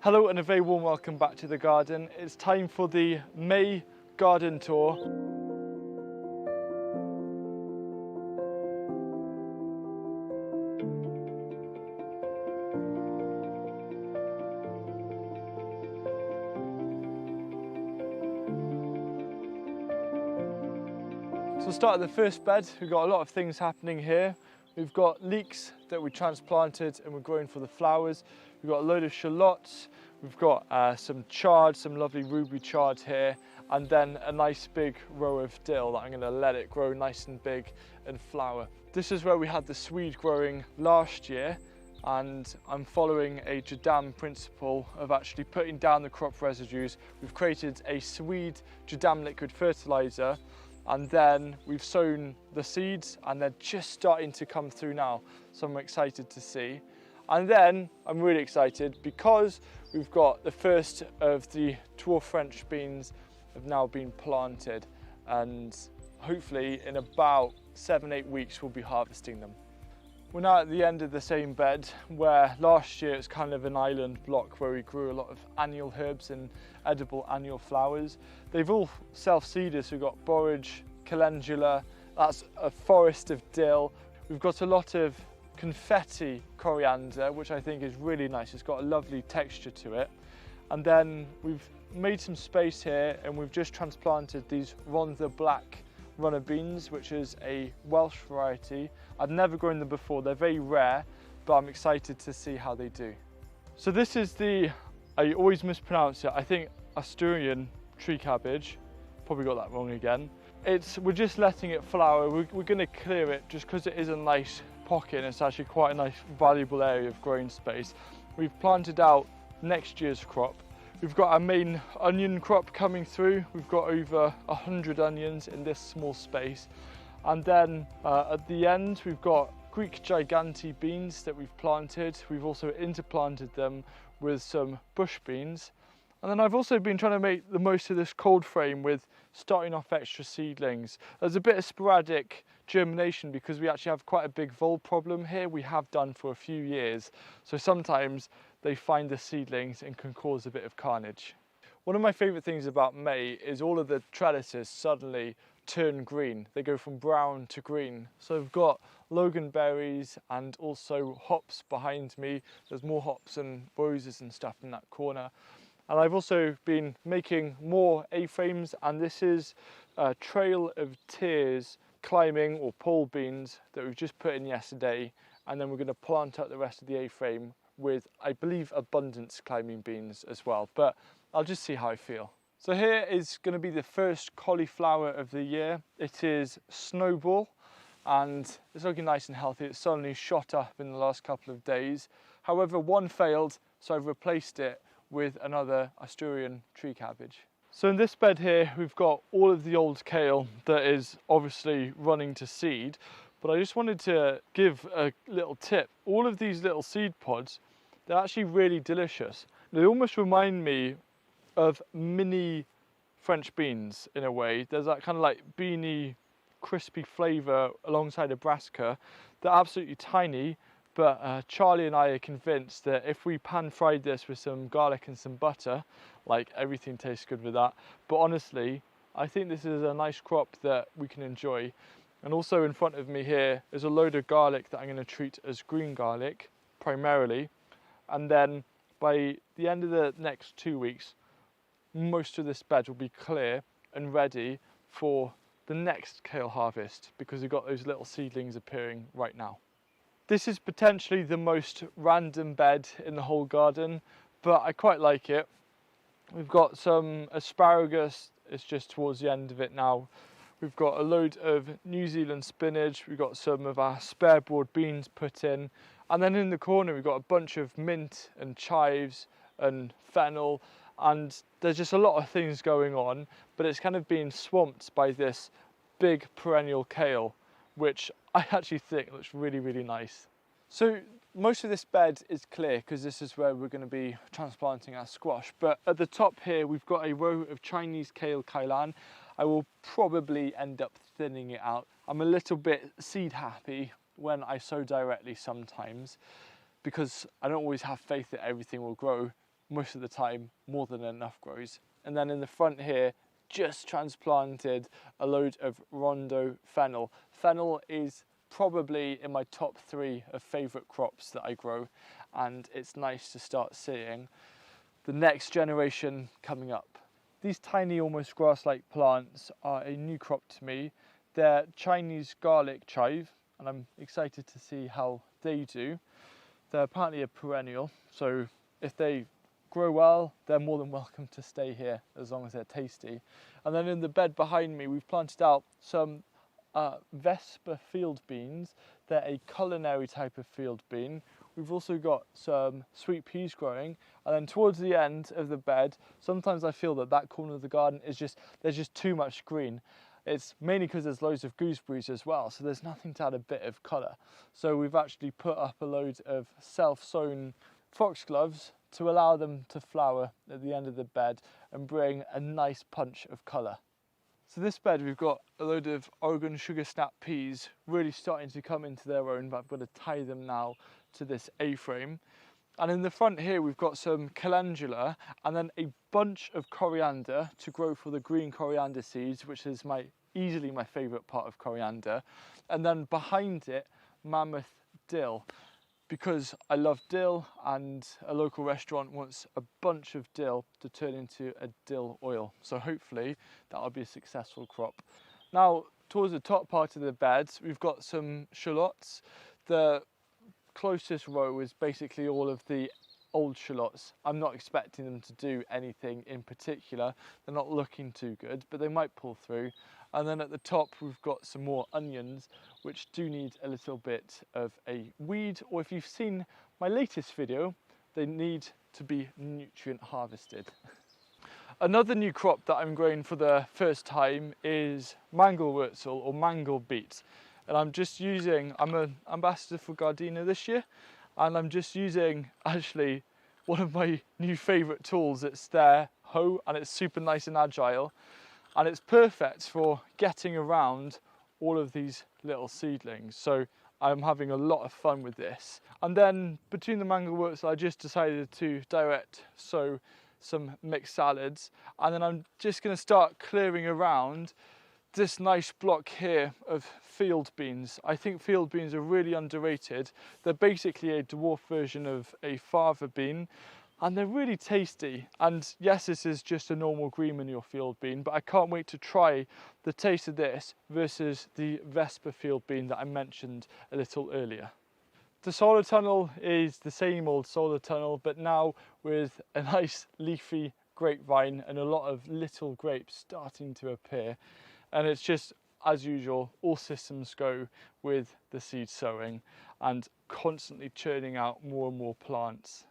Hello and a very warm welcome back to the garden. It's time for the May garden tour. So we'll start at the first bed. We've got a lot of things happening here. We've got leeks that we transplanted and we're growing for the flowers. We've got a load of shallots. We've got some chard, some lovely ruby chard here, and then a nice big row of dill that I'm going to let it grow nice and big and flower. This is where we had the swede growing last year, and I'm following a Jadam principle of actually putting down the crop residues. We've created a swede Jadam liquid fertilizer, and then we've sown the seeds and they're just starting to come through now, so I'm excited to see. And then I'm really excited because we've got the first of the dwarf French beans have now been planted, and hopefully in about 7-8 weeks we'll be harvesting them. We're now at the end of the same bed where last year it's kind of an island block where we grew a lot of annual herbs and edible annual flowers. They've all self-seeded, so we've got borage, calendula, that's a forest of dill. We've got a lot of confetti coriander, which I think is really nice. It's got a lovely texture to it. And then we've made some space here and we've just transplanted these Rhondda black runner beans, which is a Welsh variety. I've never grown them before, they're very rare, but I'm excited to see how they do. So this is the, I always mispronounce it, I think Asturian tree cabbage. Probably got that wrong again. We're just letting it flower. We're going to clear it just because it is a nice pocket and it's actually quite a nice valuable area of growing space. We've planted out next year's crop. We've got our main onion crop coming through. We've got over 100 onions in this small space. And then at the end we've got Greek Gigante beans that we've planted. We've also interplanted them with some bush beans. And then I've also been trying to make the most of this cold frame with starting off extra seedlings. There's a bit of sporadic germination because we actually have quite a big vole problem here. We have done for a few years. So sometimes they find the seedlings and can cause a bit of carnage. One of my favourite things about May is all of the trellises suddenly turn green. They go from brown to green. So I've got loganberries and also hops behind me. There's more hops and roses and stuff in that corner. And I've also been making more A-frames, and this is a Trail of Tears climbing or pole beans that we've just put in yesterday, and then we're going to plant up the rest of the A-frame with, I believe, abundance climbing beans as well, but I'll just see how I feel. So here is going to be the first cauliflower of the year. It is Snowball, and it's looking nice and healthy. It's suddenly shot up in the last couple of days. However, one failed, so I've replaced it with another Asturian tree cabbage. So in this bed here we've got all of the old kale that is obviously running to seed, but I just wanted to give a little tip. All of these little seed pods, they're actually really delicious. They almost remind me of mini French beans in a way. There's that kind of like beany crispy flavour alongside a brassica. They're absolutely tiny, but Charlie and I are convinced that if we pan-fried this with some garlic and some butter, like everything tastes good with that. But honestly, I think this is a nice crop that we can enjoy. And also in front of me here is a load of garlic that I'm going to treat as green garlic, primarily. And then by the end of the next 2 weeks, most of this bed will be clear and ready for the next kale harvest, because we've got those little seedlings appearing right now. This is potentially the most random bed in the whole garden, but I quite like it. We've got some asparagus, it's just towards the end of it now. We've got a load of New Zealand spinach, we've got some of our spare broad beans put in, and then in the corner we've got a bunch of mint and chives and fennel, and there's just a lot of things going on, but it's kind of been swamped by this big perennial kale, which I actually think looks really, really nice. So most of this bed is clear because this is where we're going to be transplanting our squash, but at the top here we've got a row of Chinese kale Kailan. I will probably end up thinning it out. I'm a little bit seed happy when I sow directly sometimes, because I don't always have faith that everything will grow. most of the time more than enough grows. And then in the front here, just transplanted a load of Rondo fennel. Fennel is probably in my top 3 of favourite crops that I grow, and it's nice to start seeing the next generation coming up. These tiny, almost grass-like plants are a new crop to me. They're Chinese garlic chive, and I'm excited to see how they do. They're apparently a perennial, so if they grow well, they're more than welcome to stay here as long as they're tasty. And then in the bed behind me, we've planted out some Vespa field beans. They're a culinary type of field bean. We've also got some sweet peas growing, and then towards the end of the bed, sometimes I feel that that corner of the garden is there's just too much green. It's mainly because there's loads of gooseberries as well, so there's nothing to add a bit of colour. So we've actually put up a load of self-sown foxgloves to allow them to flower at the end of the bed and bring a nice punch of colour. So this bed, we've got a load of Oregon sugar snap peas really starting to come into their own, but I've got to tie them now to this A-frame. And in the front here, we've got some calendula and then a bunch of coriander to grow for the green coriander seeds, which is easily my favourite part of coriander. And then behind it, mammoth dill, because I love dill and a local restaurant wants a bunch of dill to turn into a dill oil. So hopefully that'll be a successful crop. Now, towards the top part of the bed, we've got some shallots. The closest row is basically all of the old shallots. I'm not expecting them to do anything in particular. They're not looking too good, but they might pull through. And then at the top, we've got some more onions, which do need a little bit of a weed, or if you've seen my latest video, they need to be nutrient harvested. Another new crop that I'm growing for the first time is Mangelwurzel or mangle beet. And I'm an ambassador for Gardena this year, and I'm just using actually one of my new favourite tools. It's their hoe, and it's super nice and agile, and it's perfect for getting around all of these little seedlings. So I'm having a lot of fun with this. And then between the Mangelwurzel, I just decided to direct sow some mixed salads, and then I'm just going to start clearing around this nice block here of field beans. I think field beans are really underrated. They're basically a dwarf version of a fava bean, and they're really tasty. And yes, this is just a normal green manure field bean, but I can't wait to try the taste of this versus the Vespa field bean that I mentioned a little earlier. The solar tunnel is the same old solar tunnel, but now with a nice leafy grapevine and a lot of little grapes starting to appear. And it's just, as usual, all systems go with the seed sowing and constantly churning out more and more plants.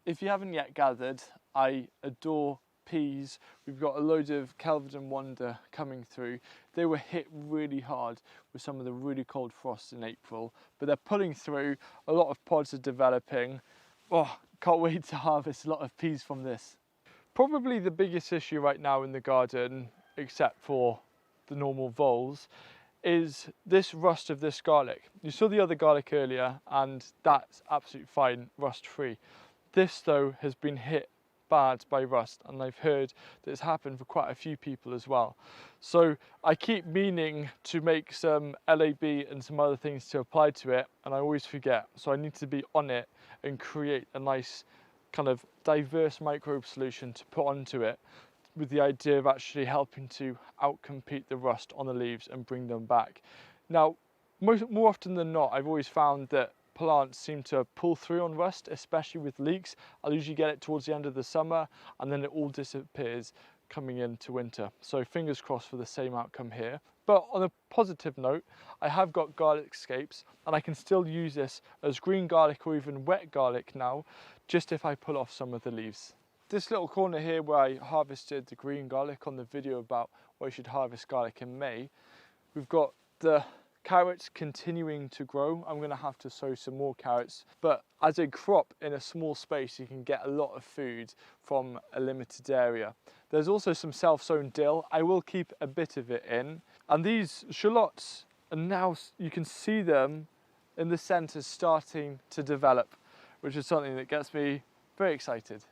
If you haven't yet gathered, I adore peas. We've got a load of Kelvin and Wonder coming through. They were hit really hard with some of the really cold frosts in April, but they're pulling through. A lot of pods are developing. Oh, can't wait to harvest a lot of peas from this. Probably the biggest issue right now in the garden, except for the normal voles, is this rust of this garlic. You saw the other garlic earlier, and that's absolutely fine, rust free. This though has been hit bad by rust, and I've heard that it's happened for quite a few people as well. So I keep meaning to make some LAB and some other things to apply to it, and I always forget. So I need to be on it and create a nice kind of diverse microbe solution to put onto it, with the idea of actually helping to outcompete the rust on the leaves and bring them back. Now, more often than not, I've always found that plants seem to pull through on rust, especially with leeks. I'll usually get it towards the end of the summer, and then it all disappears coming into winter. So fingers crossed for the same outcome here. But on a positive note, I have got garlic scapes, and I can still use this as green garlic or even wet garlic now, just if I pull off some of the leaves. This little corner here where I harvested the green garlic on the video about where you should harvest garlic in May, we've got the carrots continuing to grow. I'm going to have to sow some more carrots, but as a crop in a small space, you can get a lot of food from a limited area. There's also some self-sown dill. I will keep a bit of it in, and these shallots are now, you can see them in the centre starting to develop, which is something that gets me very excited.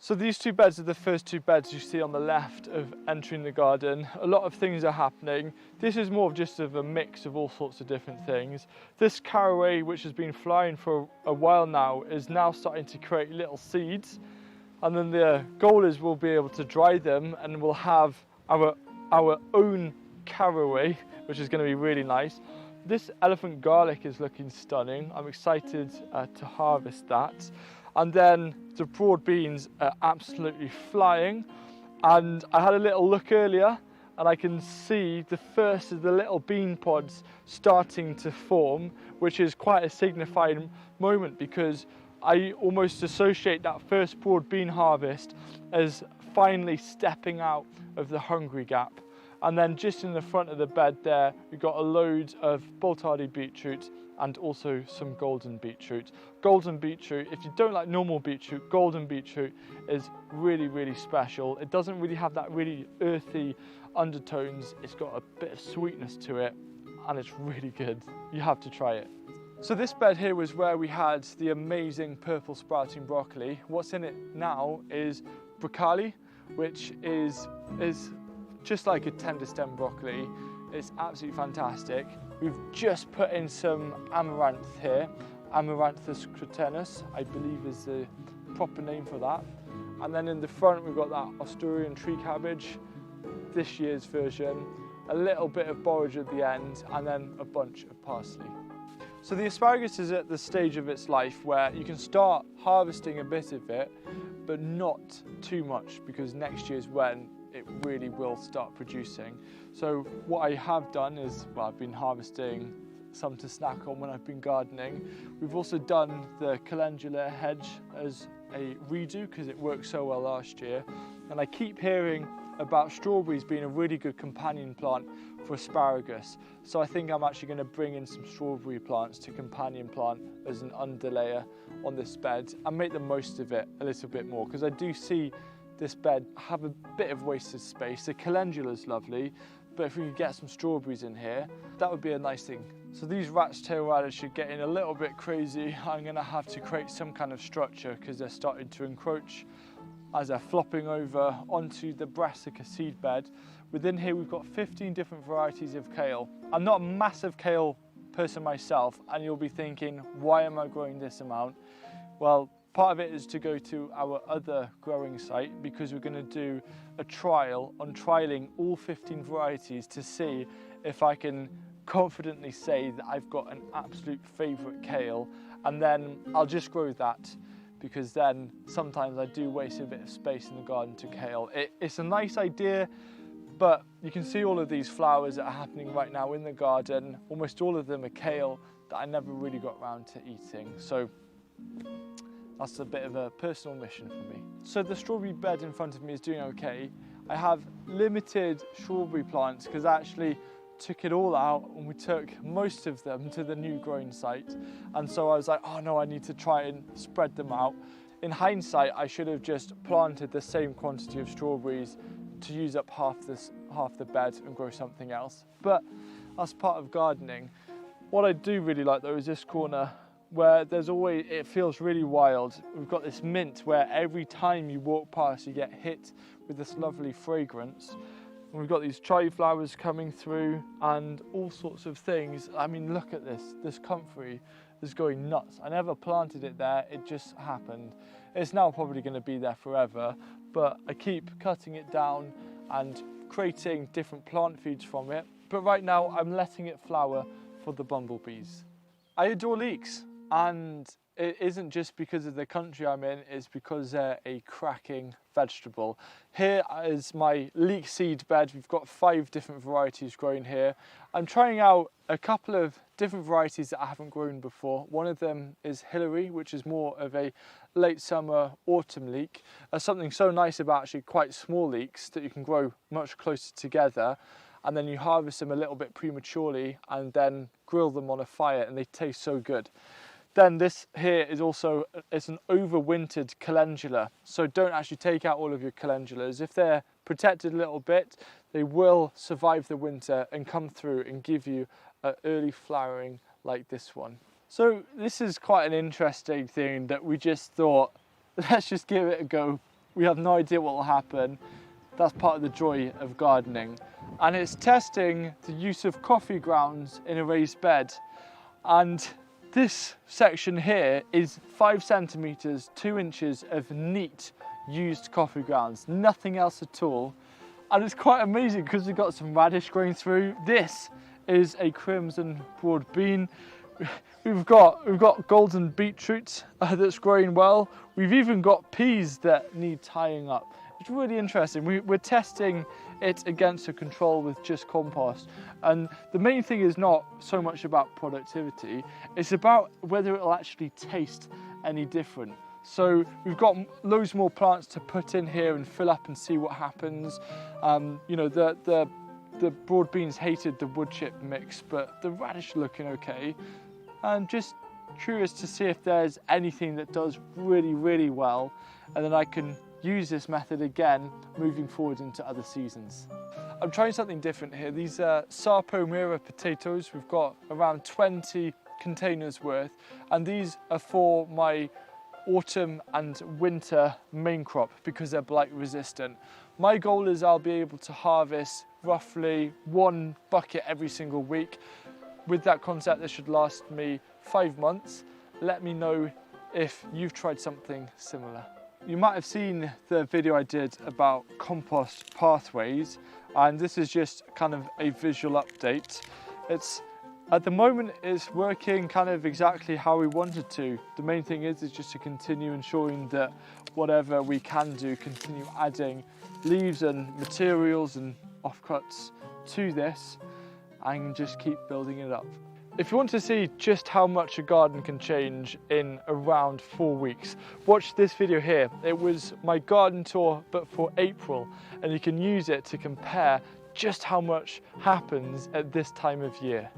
So these two beds are the first two beds you see on the left of entering the garden. A lot of things are happening. This is more of just of a mix of all sorts of different things. This caraway, which has been flying for a while now, is now starting to create little seeds. And then the goal is we'll be able to dry them and we'll have our own caraway, which is going to be really nice. This elephant garlic is looking stunning. I'm excited to harvest that. And then the broad beans are absolutely flying. And I had a little look earlier and I can see the first of the little bean pods starting to form, which is quite a signifying moment because I almost associate that first broad bean harvest as finally stepping out of the hungry gap. And then just in the front of the bed there, we've got a load of bolt-hardy beetroot and also some golden beetroot. Golden beetroot, if you don't like normal beetroot, golden beetroot is really, really special. It doesn't really have that really earthy undertones. It's got a bit of sweetness to it and it's really good. You have to try it. So this bed here was where we had the amazing purple sprouting broccoli. What's in it now is broccoli, which is just like a tender stem broccoli. It's absolutely fantastic. We've just put in some amaranth here. Amaranthus crutenus, I believe is the proper name for that. And then in the front we've got that Asturian tree cabbage, this year's version, a little bit of borage at the end, and then a bunch of parsley. So the asparagus is at the stage of its life where you can start harvesting a bit of it, but not too much, because next year's when it really will start producing. So what I have done is, well, I've been harvesting some to snack on when I've been gardening. We've also done the calendula hedge as a redo because it worked so well last year. And I keep hearing about strawberries being a really good companion plant for asparagus. So I think I'm actually going to bring in some strawberry plants to companion plant as an underlayer on this bed and make the most of it a little bit more, because I do see this bed have a bit of wasted space. The calendula is lovely, but if we could get some strawberries in here, that would be a nice thing. So these rat's tail radish are getting a little bit crazy. I'm going to have to create some kind of structure because they're starting to encroach as they're flopping over onto the brassica seed bed. Within here we've got 15 different varieties of kale. I'm not a massive kale person myself, and you'll be thinking, why am I growing this amount? Well, part of it is to go to our other growing site because we're going to do a trial on trialing all 15 varieties to see if I can confidently say that I've got an absolute favourite kale, and then I'll just grow that, because then sometimes I do waste a bit of space in the garden to kale. It's a nice idea, but you can see all of these flowers that are happening right now in the garden. Almost all of them are kale that I never really got around to eating. So that's a bit of a personal mission for me. So the strawberry bed in front of me is doing okay. I have limited strawberry plants because I actually took it all out and we took most of them to the new growing site. And so I was like, oh no, I need to try and spread them out. In hindsight, I should have just planted the same quantity of strawberries to use up half the bed and grow something else. But that's part of gardening. What I do really like though is this corner where there's always, it feels really wild. We've got this mint where every time you walk past you get hit with this lovely fragrance. And we've got these cherry flowers coming through and all sorts of things. I mean, look at this comfrey is going nuts. I never planted it there, it just happened. It's now probably going to be there forever, but I keep cutting it down and creating different plant feeds from it. But right now I'm letting it flower for the bumblebees. I adore leeks, and it isn't just because of the country I'm in, it's because they're a cracking vegetable. Here is my leek seed bed. We've got 5 different varieties growing here. I'm trying out a couple of different varieties that I haven't grown before. One of them is Hillary, which is more of a late summer, autumn leek. There's something so nice about actually quite small leeks that you can grow much closer together, and then you harvest them a little bit prematurely and then grill them on a fire and they taste so good. Then this here is also, it's an overwintered calendula. So don't actually take out all of your calendulas. If they're protected a little bit, they will survive the winter and come through and give you an early flowering like this one. So this is quite an interesting thing that we just thought, let's just give it a go. we have no idea what will happen. That's part of the joy of gardening. And it's testing the use of coffee grounds in a raised bed. And this section here is 5 centimeters, 2 inches of neat used coffee grounds, nothing else at all. And it's quite amazing because we've got some radish growing through. This is a crimson broad bean. We've got golden beetroot that's growing well. We've even got peas that need tying up. It's really interesting. We're testing it against a control with just compost. And the main thing is not so much about productivity, it's about whether it'll actually taste any different. So we've got loads more plants to put in here and fill up and see what happens. You know, the broad beans hated the wood chip mix, but the radish are looking okay. I'm just curious to see if there's anything that does really, really well, and then I can use this method again moving forward into other seasons. I'm trying something different here. These are Sarpomira potatoes. We've got around 20 containers worth, and these are for my autumn and winter main crop because they're blight resistant. My goal is I'll be able to harvest roughly 1 bucket every single week. With that concept, this should last me 5 months. Let me know if you've tried something similar. You might have seen the video I did about compost pathways, and this is just kind of a visual update. At the moment, it's working kind of exactly how we wanted to. The main thing is just to continue ensuring that whatever we can do, continue adding leaves and materials and offcuts to this and just keep building it up. If you want to see just how much a garden can change in around 4 weeks, watch this video here. It was my garden tour, but for April, and you can use it to compare just how much happens at this time of year.